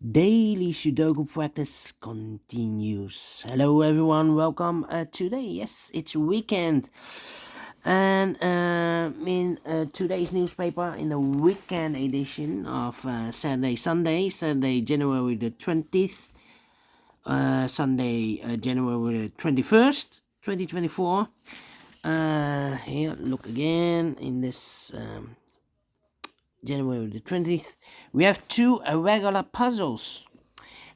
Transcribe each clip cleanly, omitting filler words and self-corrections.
Daily Sudoku practice continues. Hello everyone, welcome today. Yes, it's weekend. And in today's newspaper, in the weekend edition of Saturday, January the 20th, Sunday, January the 21st, 2024. Here, look again in this January the 20th, we have two irregular puzzles,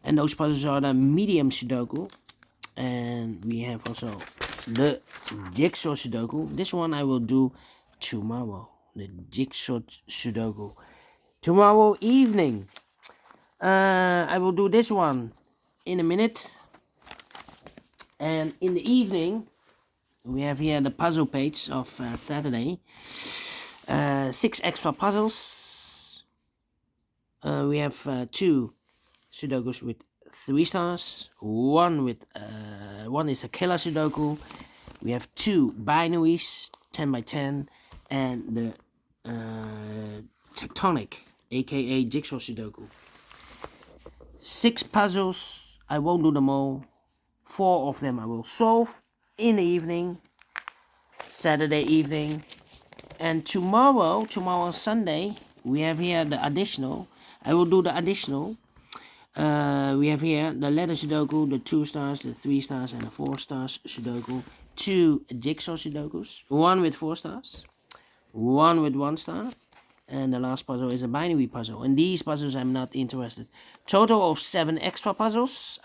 and those puzzles are the Medium Sudoku, and we have also the Jigsaw Sudoku. This one I will do tomorrow, the Jigsaw Sudoku, tomorrow evening. I will do this one in a minute, and in the evening we have here the puzzle page of Saturday. 6 extra puzzles. We have 2 Sudokus with 3 stars. One is a killer Sudoku. We have 2 binaries, 10 by 10, and the tectonic, aka Jigsaw Sudoku. 6 puzzles. I won't do them all. 4 of them I will solve in the evening, Saturday evening. And tomorrow Sunday, we have here the additional. I will do the additional. We have here the letter Sudoku, the 2 stars, the 3 stars, and the 4 stars Sudoku. 2 Jigsaw Sudokus, 1 with 4 stars, 1 with 1 star, and the last puzzle is a binary puzzle. And these puzzles I'm not interested. Total of 7 extra puzzles.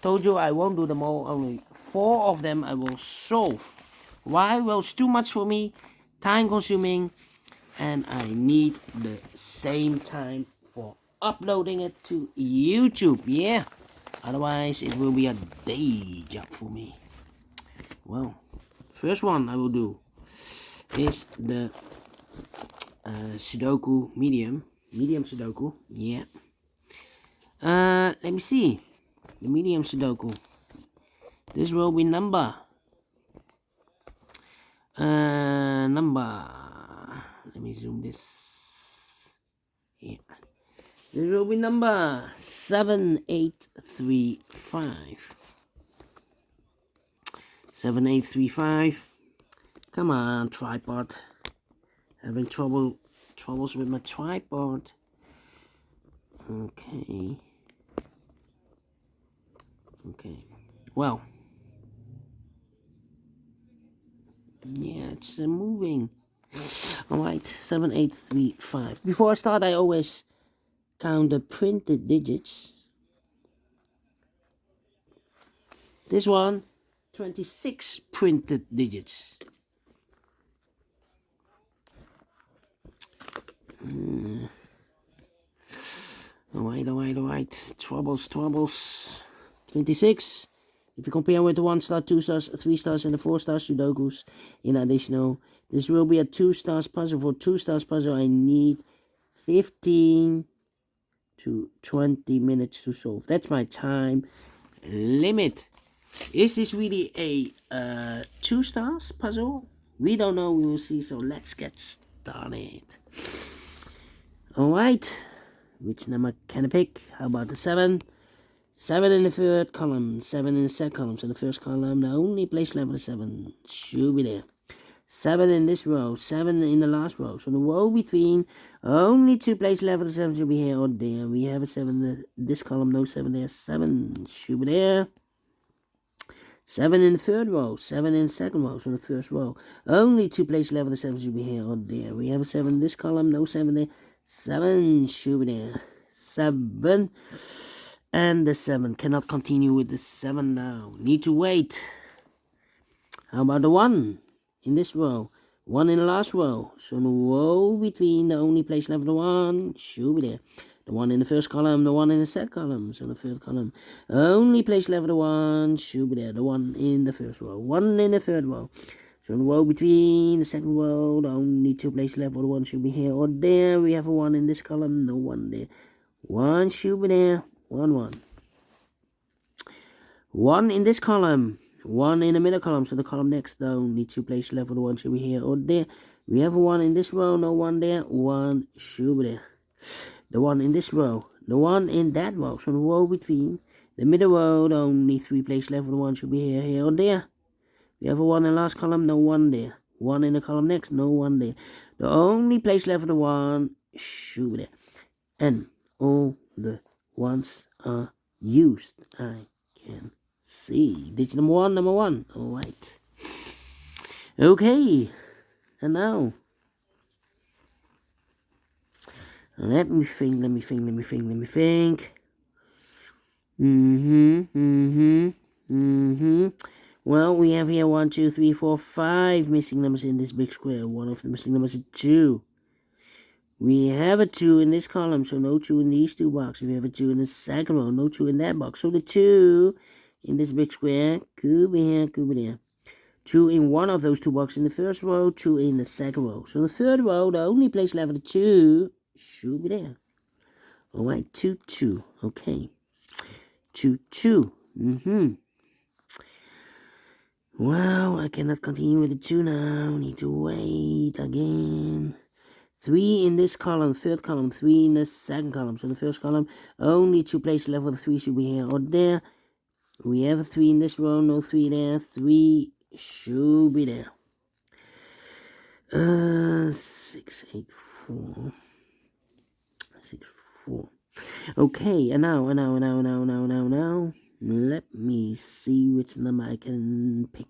Told you I won't do them all. Only 4 of them I will solve. Why? Well, it's too much for me. Time consuming, and I need the same time for uploading it to YouTube. Yeah, otherwise it will be a day job for me. Well, first one I will do is the Sudoku Medium Sudoku. Yeah. Let me see the Medium Sudoku. This will be number. Let me zoom this here. This will be number 7835. 7835. Come on, tripod. Having troubles with my tripod. Okay. Well. Yeah, it's moving. Alright, 7835. Before I start, I always count the printed digits. This one, 26 printed digits. Alright. Troubles. 26. If you compare with the 1 star, 2 stars, 3 stars, and the 4 star Sudokus in additional, this will be a 2 stars puzzle. For 2 stars puzzle, I need 15 to 20 minutes to solve. That's my time limit. Is this really a 2 stars puzzle? We don't know. We will see. So let's get started. Alright. Which number can I pick? How about the 7? 7 in the third column, 7 in the second column. So the first column, the only place level is 7 should be there. 7 in this row, 7 in the last row. So the row between, only 2 place level 7 should be here or there. We have a 7 in this column, no 7 there. 7 should be there. 7 in the third row, 7 in the second row. So the first row, only 2 place level 7 should be here or there. We have a 7 in this column, no 7 there. 7 should be there. 7. And the 7 cannot continue with the 7 now. Need to wait. How about the 1 in this row? 1 in the last row. So the row between, the only place left the 1 should be there. The 1 in the first column, the 1 in the second column. So the third column, only place left the 1 should be there. The 1 in the first row, 1 in the third row. So the row between the second row, the only 2 place left for the 1 should be here or there. We have a 1 in this column, no 1 there. 1 should be there. 1 in this column, 1 in the middle column, so the column next, the only 2 place left for the 1 should be here or there. We have a 1 in this row, no 1 there. 1 should be there. The 1 in this row, the one in that row. So the row between the middle row, the only 3 places left for the 1 should be here, here, or there. We have a 1 in the last column, no 1 there. 1 in the column next, no 1 there. The only place left for the 1 should be there. And all the 1s are used. I can see. Digit number 1, number 1. Alright. Okay. And now, let me think. Well, we have here 1, 2, 3, 4, 5 missing numbers in this big square. One of the missing numbers is 2. We have a 2 in this column, so no 2 in these 2 boxes. We have a 2 in the second row, no 2 in that box. So the 2 in this big square could be here, could be there. 2 in one of those 2 boxes in the first row, 2 in the second row. So the third row, the only place left for the 2 should be there. Alright, 2, 2. Okay. 2, 2. Well, I cannot continue with the 2 now. Need to wait again. 3 in this column, third column, 3 in the second column. So the first column, only 2 places left for the 3 should be here or there. We have a 3 in this row, no 3 there. 3 should be there. 6, 8, 4. 6, 4. Okay, and now. Let me see which number I can pick.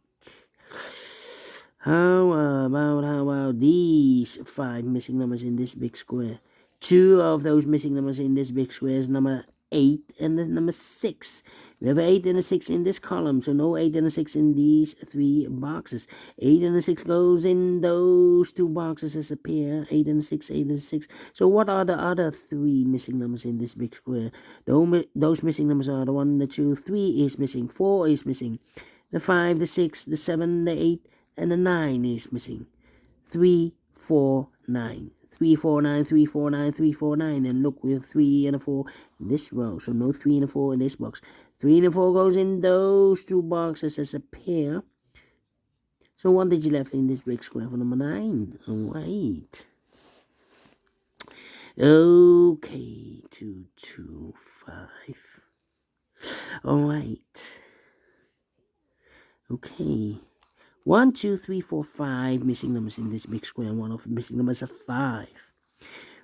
How about these 5 missing numbers in this big square? 2 of those missing numbers in this big square is number 8 and the number 6. We have 8 and a 6 in this column, so no 8 and a 6 in these 3 boxes. 8 and a 6 goes in those 2 boxes as a pair. 8 and a 6, 8 and a 6. So what are the other 3 missing numbers in this big square? Those missing numbers are the 1, the 2, 3 is missing, 4 is missing, the 5, the 6, the 7, the 8, and the 9 is missing. 3, 4, 9. 3, 4, 9, 3, 4, 9, 3, 4, 9. And look, we have 3 and a 4 in this row. So no 3 and a 4 in this box. 3 and a 4 goes in those 2 boxes as a pair. So 1 digit left in this big square for number 9. Alright. Okay. 2, 2, 5. Alright. Okay. 1, 2, 3, 4, 5 missing numbers in this big square. One of the missing numbers is 5.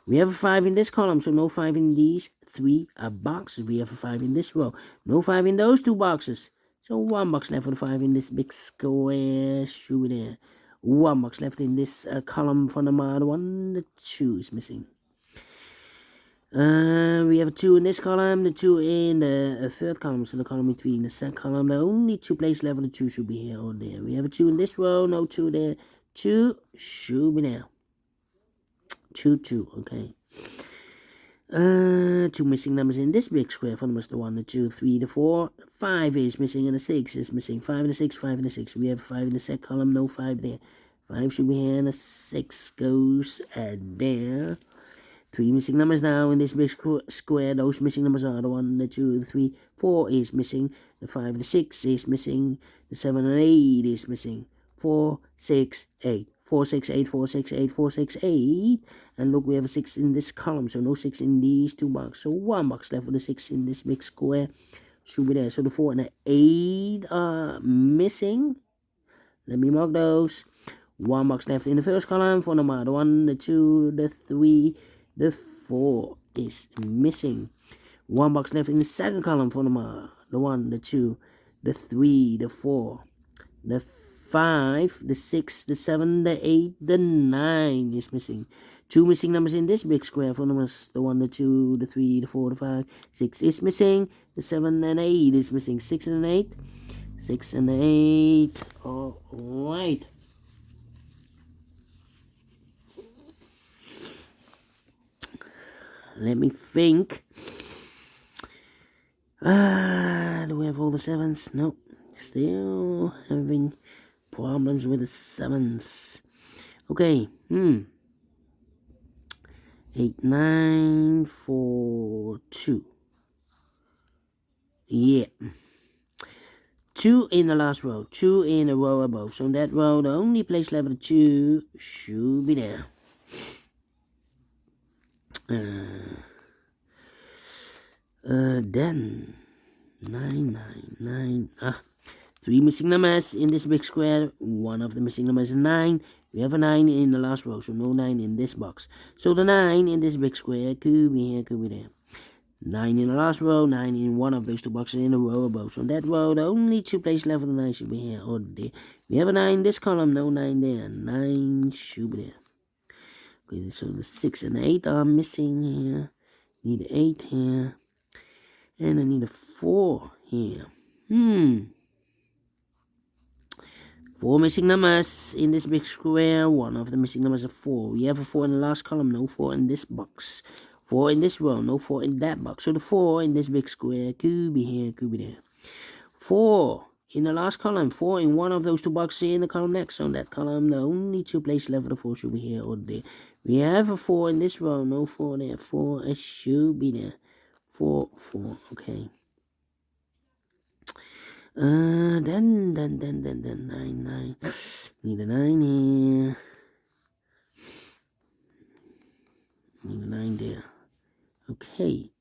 We have a 5 in this column, so no 5 in these 3 boxes. We have a 5 in this row. No 5 in those 2 boxes. So 1 box left for the 5 in this big square. Should be there. 1 box left in this column for number 1. The 2 is missing. We have a 2 in this column, the 2 in the third column, so the column between the second column. The only 2 places left for the 2 should be here or there. We have a 2 in this row, no 2 there. 2 should be there. 2, 2, okay. 2 missing numbers in this big square for numbers the 1, the 2, 3, the 4. 5 is missing and the 6 is missing. 5 and the 6, 5 and the 6. We have 5 in the second column, no 5 there. 5 should be here and the 6 goes there. 3 missing numbers now in this big square. Those missing numbers are the 1, the 2, the 3, 4 is missing. The 5, the 6 is missing. The 7 and 8 is missing. 4, 6, 8. 4, 6, 8, 4, 6, 8, 4, 6, 8. And look, we have a 6 in this column, so no 6 in these 2 boxes. So 1 box left for the 6 in this big square. Should be there. So the 4 and the 8 are missing. Let me mark those. 1 box left in the first column for number the 1, the 2, the 3, the 4 is missing. 1 box left in the second column for number the 1, the 2, the 3, the 4, the 5, the 6, the 7, the 8, the 9 is missing. 2 missing numbers in this big square for numbers the 1, the 2, the 3, the 4, the 5, 6 is missing. The 7 and 8 is missing. 6 and 8. 6 and 8. Alright. Let me think. Do we have all the 7s? Nope. Still having problems with the 7s. Okay. 8, 9, 4, 2. Yeah. 2 in the last row. 2 in a row above. So in that row, the only place left of 2 should be there. Then 9. Three missing numbers in this big square. One of the missing numbers is 9. We have a 9 in the last row, so no 9 in this box. So the 9 in this big square could be here, could be there. 9 in the last row, 9 in one of those two boxes in a row above. So on that row, the only two places left for the 9 should be here or there. We have a 9 in this column, no 9 there. 9 should be there. Okay, so the 6 and 8 are missing here. Need 8 here. And I need a 4 here. 4 missing numbers in this big square. One of the missing numbers is 4. We have a 4 in the last column, no 4 in this box. 4 in this row, no 4 in that box. So the 4 in this big square could be here, could be there. 4 in the last column, 4 in one of those two boxes in the column next. So in that column, the only two places left for the 4 should be here or there. We have a 4 in this row, no 4 there. 4 should be there. 4, okay. Then 9. Need a 9 here. Need a 9 there. Okay.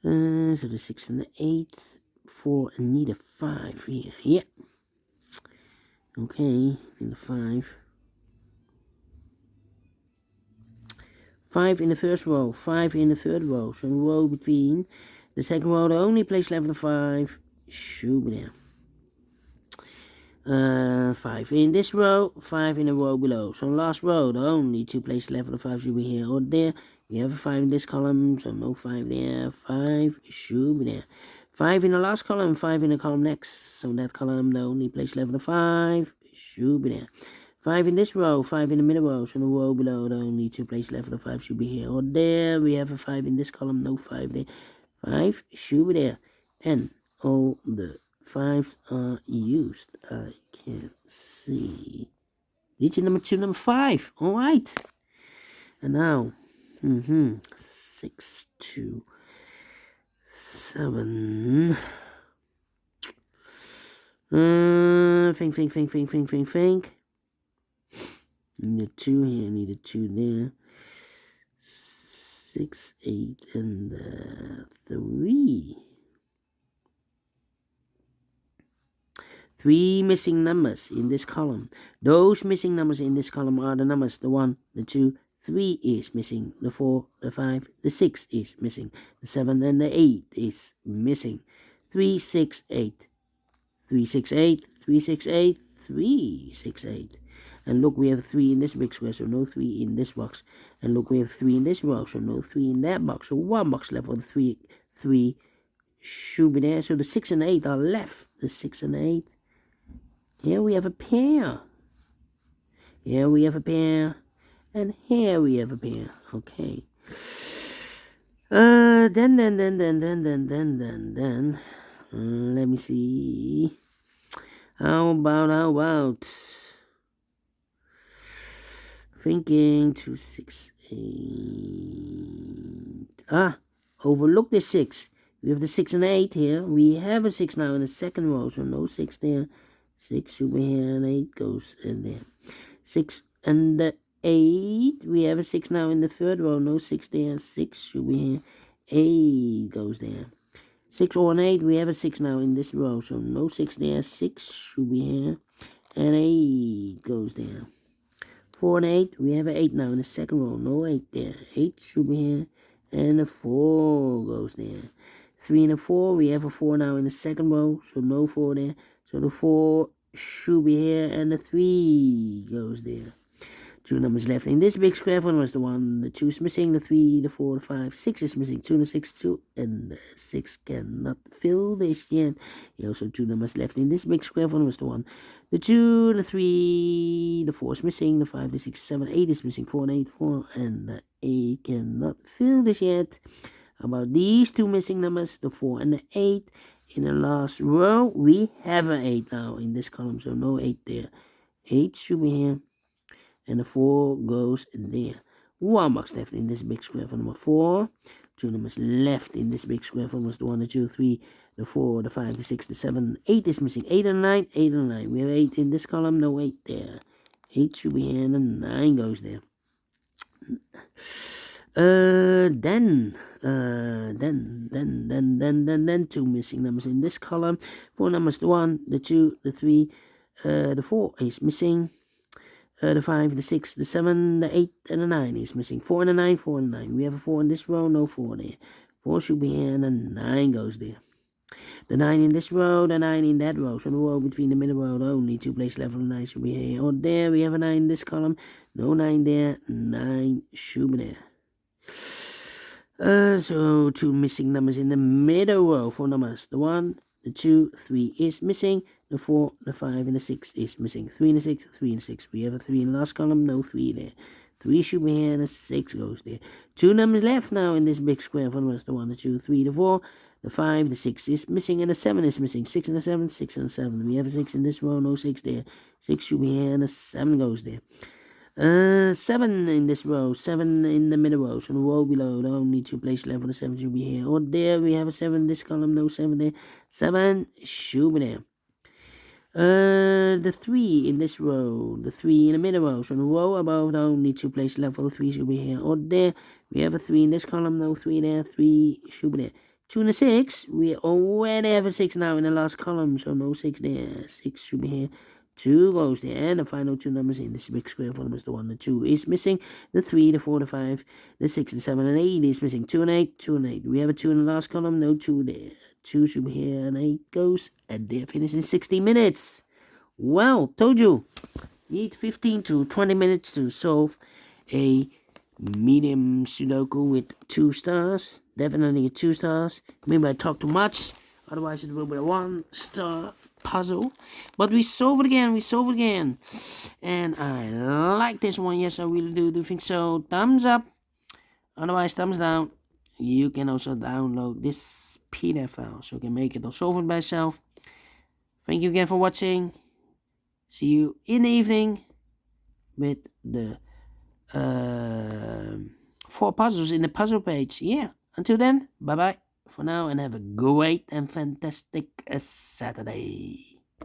So the 6 and the 8. 4 and need a 5 here. Yeah. Okay. Need a 5. 5 in the first row. 5 in the third row. So the row between the second row, the only place left for the 5 should be there. 5 in this row, 5 in the row below. So last row, the only two places left for the 5 should be here or there. We have a 5 in this column, so no 5 there. 5 should be there. 5 in the last column, 5 in the column next. So that column, the only place left for the 5 should be there. 5 in this row, 5 in the middle row. So the row below, the only two places left for the 5 should be here or there. We have a 5 in this column, no 5 there. 5 should be there. And all the 5s are used. I can see. Digit number 2, number 5. All right. And now, 6, 2, 7. Think. Need a 2 here. Need a 2 there. 6, 8, and 3. 3 missing numbers in this column. Those missing numbers in this column are the numbers. The 1, the 2, 3 is missing. The 4, the 5, the 6 is missing. The 7 and the 8 is missing. 3, 6, 8. 3, 6, 8. 3, 6, 8. 3, 6, 8. And look, we have 3 in this big square, so no 3 in this box. And look, we have 3 in this row, so no 3 in that box. So one box left for the 3 should be there. So the 6 and 8 are left. The 6 and 8. Here we have a pair. Here we have a pair. And here we have a pair. Okay. Then. Let me see. How about thinking 2, 6, 8. Overlook the 6. We have the 6 and 8 here. We have a 6 now in the second row, so no 6 there. 6 should be here, and 8 goes in there. 6 and the 8. We have a 6 now in the third row, no 6 there. 6 should be here. 8 goes there. 6 or an 8. We have a 6 now in this row, so no 6 there. 6 should be here, and 8 goes there. 4 and 8. We have an 8 now in the second row, no 8 there. 8 should be here, and a 4 goes there. 3 and a 4. We have a 4 now in the second row, so no 4 there. So the 4 should be here, and the 3 goes there. 2 numbers left in this big square. 1 was the 1, the 2 is missing, the 3, the 4, the 5, 6 is missing, 2 and the 6, 2, and the 6 cannot fill this yet. Also 2 numbers left in this big square. 1 was the 1, the 2, the 3, the 4 is missing, the 5, the 6, 7, 8 is missing, 4 and 8, 4, and the 8 cannot fill this yet. How about these 2 missing numbers, the 4 and the 8? In the last row, we have an 8 now in this column, so no 8 there. 8 should be here, and the 4 goes there. 1 box left in this big square for number 4. 2 numbers left in this big square for the 1, the 2, 3, the 4, the 5, the 6, the 7, 8 is missing. 8 and 9, 8 and 9. We have 8 in this column, no 8 there. 8 should be here, and the 9 goes there. Then two missing numbers in this column. 4 numbers, the 1, the 2, the 3, the 4 is missing. The 5, the 6, the 7, the 8, and the 9 is missing. 4 and a 9, 4 and a 9. We have a 4 in this row, no 4 there. 4 should be here, and a 9 goes there. The 9 in this row, the 9 in that row. So the row between the middle row, only 2 place level 9 should be here. Or there, we have a 9 in this column. No 9 there, 9 should be there. So 2 missing numbers in the middle row. 4 numbers. The 1, the 2, 3 is missing. The 4, the 5, and the 6 is missing. 3 and the 6, 3 and 6. We have a 3 in the last column, no 3 there. 3 should be here, and a 6 goes there. 2 numbers left now in this big square. 4 numbers, the 1, the 2, 3, the 4, the 5, the 6 is missing, and the 7 is missing. 6 and the 7, 6 and 7. We have a 6 in this row, no 6 there. 6 should be here, and a 7 goes there. 7 in this row, 7 in the middle row, so the row below, the only 2 place left for the 7 should be here. Or there, we have a 7 in this column, no 7 there. 7 should be there. The 3 in this row, the 3 in the middle row, so the row above, the only 2 place left for the 3 should be here. Or there, we have a 3 in this column, no 3 there. 3 should be there. 2 and a 6, we already have a 6 now in the last column, so no 6 there. 6 should be here. 2 goes there, and the final 2 numbers in this big square for is the 1, the 2 is missing. The 3, the 4, the 5, the 6, the 7, and 8 is missing. 2 and 8, 2 and 8. We have a 2 in the last column, no 2 there. 2 should be here, and 8 goes, and they're finished in 60 minutes. Well, told you, need 15 to 20 minutes to solve a medium Sudoku with 2 stars. Definitely 2 stars. Maybe I talk too much, otherwise it will be a 1-star puzzle. But we solve it again, and I like this one. Yes, I really do think so. Thumbs up, otherwise thumbs down. You can also download this PDF file so you can make it or solve it by yourself. Thank you again for watching. See you in the evening with the 4 puzzles in the puzzle page. Yeah, until then, bye bye for now, and have a great and fantastic Saturday.